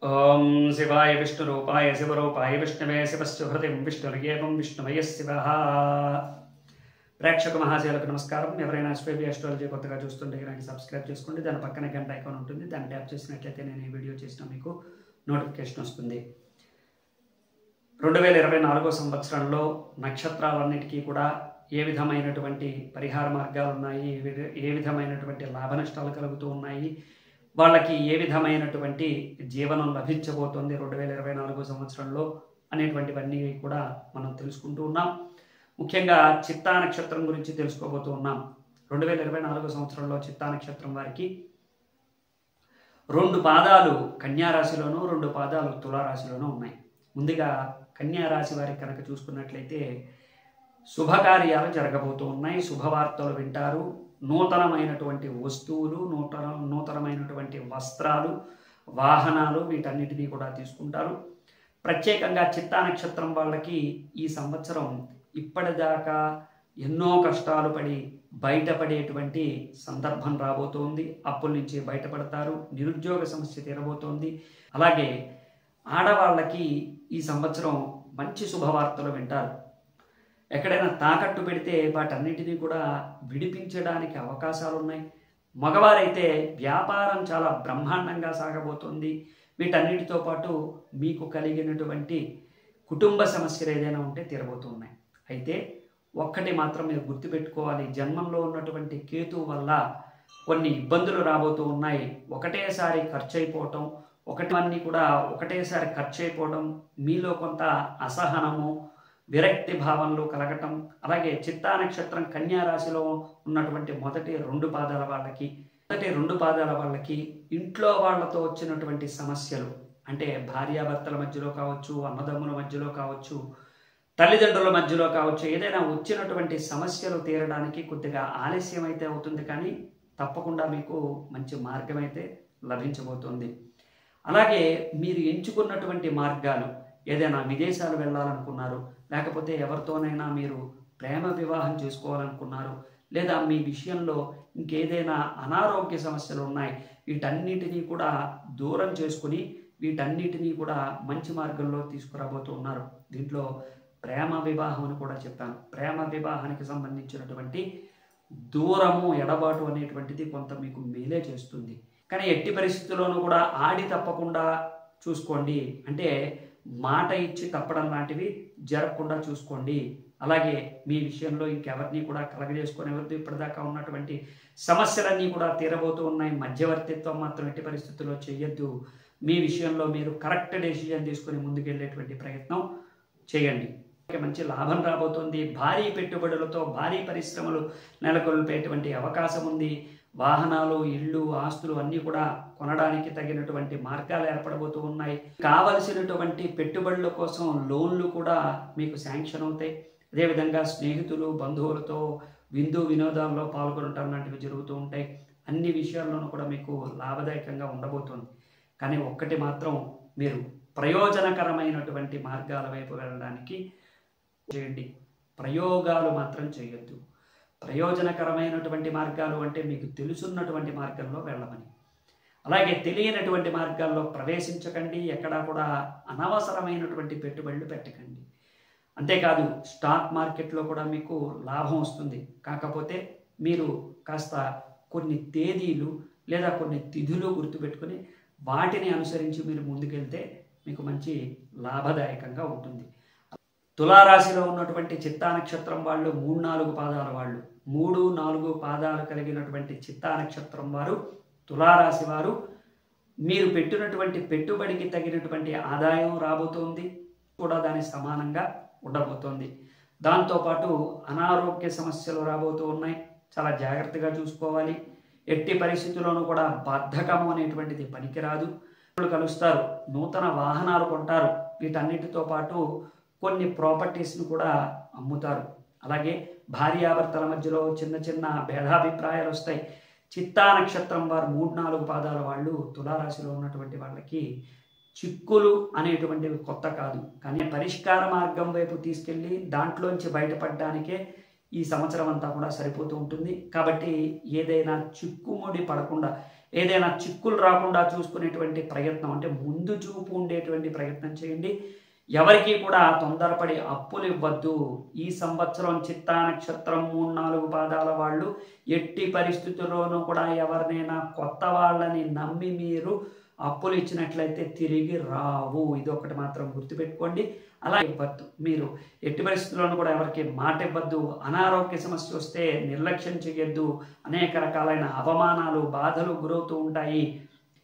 ఓం శివాయ విష్ణురూపాయ శివరూపాయ విష్ణవే శివస్సుహృతిం విష్ణుర్యేవం విష్ణుమయ శివ. ప్రేక్షక మహాశయులకు నమస్కారం. ఎవరైనా ఎస్వైబి ఆస్ట్రాలజీ కొత్తగా చూస్తుంటే నాకు సబ్స్క్రైబ్ చేసుకోండి. దాని పక్కన గంట ఐకాన్ ఉంటుంది, దాన్ని ట్యాప్ చేసినట్లయితే నేను ఈ వీడియో చేసిన మీకు నోటిఫికేషన్ వస్తుంది. 2024 సంవత్సరంలో నక్షత్రాలన్నిటికీ కూడా ఏ విధమైనటువంటి పరిహార మార్గాలు ఉన్నాయి, ఏ విధమైనటువంటి లాభ నష్టాలు కలుగుతూ ఉన్నాయి, వాళ్ళకి ఏ విధమైనటువంటి జీవనం లభించబోతోంది 2024 సంవత్సరంలో అనేటువంటివన్నీ కూడా మనం తెలుసుకుంటూ ఉన్నాం. ముఖ్యంగా చిత్తా నక్షత్రం గురించి తెలుసుకోబోతూ ఉన్నాం. 2024 సంవత్సరంలో చిత్తా నక్షత్రం వారికి 2 పాదాలు కన్యారాశిలోనూ 2 పాదాలు తులారాశిలోనూ ఉన్నాయి. ముందుగా కన్యారాశి వారికి కనుక చూసుకున్నట్లయితే శుభకార్యాలు జరగబోతూ ఉన్నాయి, శుభవార్తలు వింటారు, నూతనమైనటువంటి వస్తువులు, నూతనమైనటువంటి వస్త్రాలు, వాహనాలు వీటన్నిటినీ కూడా తీసుకుంటారు. ప్రత్యేకంగా చిత్తా నక్షత్రం వాళ్ళకి ఈ సంవత్సరం ఇప్పటిదాకా ఎన్నో కష్టాలు పడి బయటపడేటువంటి సందర్భం రాబోతోంది. అప్పుల నుంచి బయటపడతారు, నిరుద్యోగ సమస్య తీరబోతోంది. అలాగే ఆడవాళ్ళకి ఈ సంవత్సరం మంచి శుభవార్తలు వింటారు. ఎక్కడైనా తాకట్టు పెడితే వాటన్నిటినీ కూడా విడిపించడానికి అవకాశాలు ఉన్నాయి. మగవారైతే వ్యాపారం చాలా బ్రహ్మాండంగా సాగబోతుంది. వీటన్నిటితో పాటు మీకు కలిగినటువంటి కుటుంబ సమస్యలు ఏదైనా ఉంటే తీరబోతున్నాయి. అయితే ఒక్కటి మాత్రం మీరు గుర్తుపెట్టుకోవాలి, జన్మంలో ఉన్నటువంటి కేతు వల్ల కొన్ని ఇబ్బందులు రాబోతూ ఉన్నాయి. ఒకటేసారి ఖర్చు అయిపోవటం, ఒకటివన్నీ కూడా ఒకటేసారి ఖర్చు అయిపోవడం, మీలో కొంత అసహనము, విరక్తి భావంలో కలగటం. అలాగే చిత్తా నక్షత్రం కన్యా రాశిలో ఉన్నటువంటి మొదటి 2 పాదాల వాళ్ళకి ఇంట్లో వాళ్ళతో వచ్చినటువంటి సమస్యలు, అంటే భార్యాభర్తల మధ్యలో కావచ్చు, అన్నదమ్ముల మధ్యలో కావచ్చు, తల్లిదండ్రుల మధ్యలో కావచ్చు, ఏదైనా వచ్చినటువంటి సమస్యలు తీరడానికి కొద్దిగా ఆలస్యం అయితే అవుతుంది, కానీ తప్పకుండా మీకు మంచి మార్గం అయితే లభించబోతుంది. అలాగే మీరు ఎంచుకున్నటువంటి మార్గాలు, ఏదైనా విదేశాలు వెళ్ళాలనుకున్నారు, లేకపోతే ఎవరితోనైనా మీరు ప్రేమ వివాహం చేసుకోవాలనుకున్నారు, లేదా మీ విషయంలో ఇంకేదైనా అనారోగ్య సమస్యలు ఉన్నాయి, వీటన్నిటినీ కూడా దూరం చేసుకుని వీటన్నిటినీ కూడా మంచి మార్గంలో తీసుకురాబోతూ ఉన్నారు. దీంట్లో ప్రేమ వివాహం అని కూడా చెప్పాను. ప్రేమ వివాహానికి సంబంధించినటువంటి దూరము, ఎడబాటు అనేటువంటిది కొంత మీకు మేలే చేస్తుంది. కానీ ఎట్టి పరిస్థితుల్లోనూ కూడా ఆడి తప్పకుండా చూసుకోండి, అంటే మాట ఇచ్చి తప్పడం లాంటివి జరగకుండా చూసుకోండి. అలాగే మీ విషయంలో ఇంకెవరిని కూడా కలగజేసుకునేవద్దు. ఇప్పటిదాకా ఉన్నటువంటి సమస్యలన్నీ కూడా తీరబోతూ ఉన్నాయి. మధ్యవర్తిత్వం మాత్రం ఎట్టి పరిస్థితుల్లో చేయొద్దు. మీ విషయంలో మీరు కరెక్ట్ డెసిజన్ తీసుకుని ముందుకెళ్ళేటువంటి ప్రయత్నం చేయండి. మంచి లాభం రాబోతుంది. భారీ పెట్టుబడులతో భారీ పరిశ్రమలు నెలకొల్పేటువంటి అవకాశం ఉంది. వాహనాలు, ఇళ్ళు, ఆస్తులు అన్నీ కూడా కొనడానికి తగినటువంటి మార్గాలు ఏర్పడబోతూ ఉన్నాయి. కావలసినటువంటి పెట్టుబడుల కోసం లోన్లు కూడా మీకు శాంక్షన్ అవుతాయి. అదేవిధంగా స్నేహితులు, బంధువులతో విందు వినోదాల్లో పాల్గొనటం లాంటివి జరుగుతూ ఉంటాయి. అన్ని విషయాల్లోనూ కూడా మీకు లాభదాయకంగా ఉండబోతుంది. కానీ ఒక్కటి మాత్రం, మీరు ప్రయోజనకరమైనటువంటి మార్గాల వైపు వెళ్ళడానికి చేయండి, ప్రయోగాలు మాత్రం చేయొద్దు. ప్రయోజనకరమైనటువంటి మార్గాలు అంటే మీకు తెలుసున్నటువంటి మార్గంలో వెళ్ళమని. అలాగే తెలియనటువంటి మార్గాల్లో ప్రవేశించకండి, ఎక్కడా కూడా అనవసరమైనటువంటి పెట్టుబడులు పెట్టకండి. అంతేకాదు స్టాక్ మార్కెట్లో కూడా మీకు లాభం వస్తుంది. కాకపోతే మీరు కాస్త కొన్ని తేదీలు లేదా కొన్ని తిథులు గుర్తుపెట్టుకుని వాటిని అనుసరించి మీరు ముందుకెళ్తే మీకు మంచి లాభదాయకంగా ఉంటుంది. తులారాశిలో ఉన్నటువంటి చిత్తా నక్షత్రం వాళ్ళు 3-4 పాదాల వాళ్ళు, 3-4 పాదాలు కలిగినటువంటి చిత్తా నక్షత్రం వారు, తులారాశి వారు, మీరు పెట్టినటువంటి పెట్టుబడికి తగినటువంటి ఆదాయం రాబోతోంది, కూడా దాని సమానంగా ఉండబోతోంది. దాంతోపాటు అనారోగ్య సమస్యలు రాబోతూ ఉన్నాయి, చాలా జాగ్రత్తగా చూసుకోవాలి. ఎట్టి పరిస్థితుల్లోనూ కూడా బద్ధకము అనేటువంటిది పనికిరాదు. కలుస్తారు, నూతన వాహనాలు కొంటారు, వీటన్నిటితో పాటు కొన్ని ప్రాపర్టీస్ను కూడా అమ్ముతారు. అలాగే భార్యాభర్తల మధ్యలో చిన్న చిన్న భేదాభిప్రాయాలు వస్తాయి. చిత్తా నక్షత్రం వారు 3-4 పాదాల వాళ్ళు, తులారాశిలో ఉన్నటువంటి వాళ్ళకి చిక్కులు అనేటువంటివి కొత్త కాదు, కానీ పరిష్కార మార్గం వైపు తీసుకెళ్ళి దాంట్లోంచి బయటపడడానికే ఈ సంవత్సరం అంతా కూడా సరిపోతూ ఉంటుంది. కాబట్టి ఏదైనా చిక్కుముడి పడకుండా, ఏదైనా చిక్కులు రాకుండా చూసుకునేటువంటి ప్రయత్నం, అంటే ముందు చూపు ఉండేటువంటి ప్రయత్నం చేయండి. ఎవరికి కూడా తొందరపడి అప్పులు ఇవ్వద్దు. ఈ సంవత్సరం చిత్తా నక్షత్రం 3-4 పాదాల వాళ్ళు ఎట్టి పరిస్థితుల్లోనూ కూడా ఎవరినైనా కొత్త వాళ్ళని నమ్మి మీరు అప్పులు ఇచ్చినట్లయితే తిరిగి రావు. ఇది ఒకటి మాత్రం గుర్తుపెట్టుకోండి. అలా ఇవ్వద్దు. మీరు ఎట్టి పరిస్థితుల్లోనూ కూడా ఎవరికి మాట ఇవ్వద్దు. అనారోగ్య సమస్య వస్తే నిర్లక్ష్యం చేయొద్దు. అనేక రకాలైన అవమానాలు, బాధలు గురవుతూ ఉంటాయి.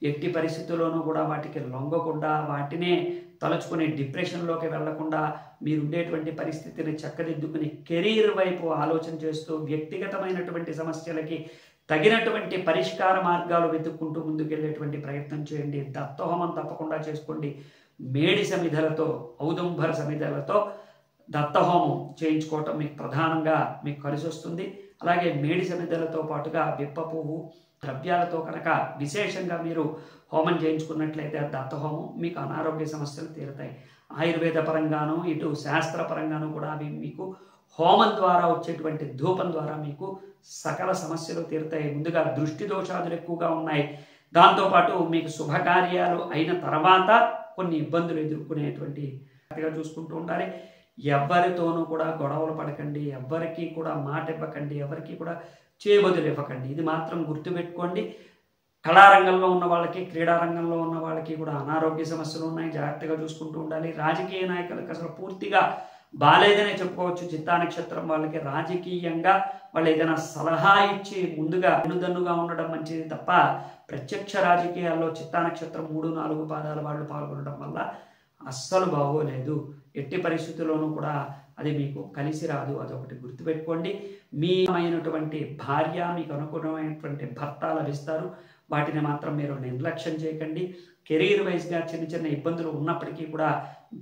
ఎట్టి పరిస్థితుల్లోనూ కూడా వాటికి లొంగకుండా, వాటినే తలుచుకుని డిప్రెషన్లోకి వెళ్లకుండా మీరు ఉండేటువంటి పరిస్థితిని చక్కదిద్దుకుని కెరీర్ వైపు ఆలోచన చేస్తూ వ్యక్తిగతమైనటువంటి సమస్యలకి తగినటువంటి పరిష్కార మార్గాలు వెతుక్కుంటూ ముందుకెళ్ళేటువంటి ప్రయత్నం చేయండి. దత్తహోమం తప్పకుండా చేసుకోండి. మేడి సమిధలతో, ఔదుంబర సమిధలతో దత్తహోమం చేయించుకోవటం మీకు ప్రధానంగా మీకు కలిసి వస్తుంది. అలాగే మేడి సమిధలతో పాటుగా విప్ప పువ్వు ద్రవ్యాలతో కనుక విశేషంగా మీరు హోమం చేయించుకున్నట్లయితే దత్తహోమం మీకు అనారోగ్య సమస్యలు తీరుతాయి. ఆయుర్వేద పరంగాను ఇటు శాస్త్రపరంగాను కూడా అవి మీకు హోమం ద్వారా వచ్చేటువంటి ధూపం ద్వారా మీకు సకల సమస్యలు తీరుతాయి. ముందుగా దృష్టి దోషాదులు ఎక్కువగా ఉన్నాయి. దాంతోపాటు మీకు శుభకార్యాలు అయిన తర్వాత కొన్ని ఇబ్బందులు ఎదుర్కొనేటువంటి చూసుకుంటూ ఉండాలి. ఎవరితోనూ కూడా గొడవలు పడకండి, ఎవరికి కూడా మాట ఇవ్వకండి, ఎవరికి కూడా చేబదులు ఇవ్వకండి. ఇది మాత్రం గుర్తుపెట్టుకోండి. కళారంగంలో ఉన్న వాళ్ళకి, క్రీడారంగంలో ఉన్న వాళ్ళకి కూడా అనారోగ్య సమస్యలు ఉన్నాయి. జాగ్రత్తగా చూసుకుంటూ ఉండాలి. రాజకీయ నాయకులకు అసలు పూర్తిగా బాలేదనే చెప్పుకోవచ్చు. చిత్తా నక్షత్రం వాళ్ళకి రాజకీయంగా వాళ్ళు ఏదైనా సలహా ఇచ్చి ముందుగా వెనుదన్నుగా ఉండడం మంచిది తప్ప ప్రత్యక్ష రాజకీయాల్లో చిత్తా నక్షత్రం 3-4 పాదాల వాళ్ళు పాల్గొనడం వల్ల అస్సలు బాగోలేదు. ఎట్టి పరిస్థితుల్లోనూ కూడా అది మీకు కలిసి రాదు. అదొకటి గుర్తుపెట్టుకోండి. మీ అయినటువంటి భార్య, మీకు అనుకూలమైనటువంటి భర్త లభిస్తారు. వాటిని మాత్రం మీరు నిర్లక్ష్యం చేయకండి. కెరీర్ వైజ్గా చిన్న చిన్న ఇబ్బందులు ఉన్నప్పటికీ కూడా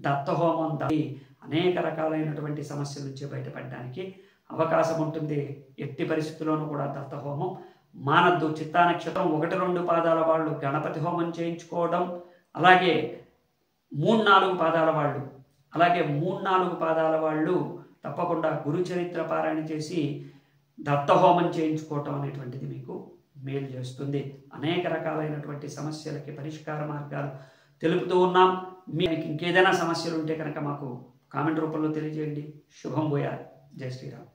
దత్తహోమం అనేక రకాలైనటువంటి సమస్యల నుంచి బయటపడడానికి అవకాశం ఉంటుంది. ఎట్టి పరిస్థితుల్లోనూ కూడా దత్తహోమం మానద్దు. చిత్తా నక్షత్రం 1-2 పాదాల వాళ్ళు గణపతి హోమం చేయించుకోవడం, అలాగే 3-4 పాదాల వాళ్ళు, అలాగే 3-4 పాదాల వాళ్ళు తప్పకుండా గురు చరిత్ర పారాయణ చేసి దత్తహోమం చేయించుకోవటం అనేటువంటిది మీకు మేలు చేస్తుంది. అనేక రకాలైనటువంటి సమస్యలకి పరిష్కార మార్గాలు తెలుపుతూ ఉన్నాం. మీకు ఇంకేదైనా సమస్యలు ఉంటే కనుక మాకు కామెంట్ రూపంలో తెలియజేయండి. శుభం భూయాత్. జై శ్రీరామ్.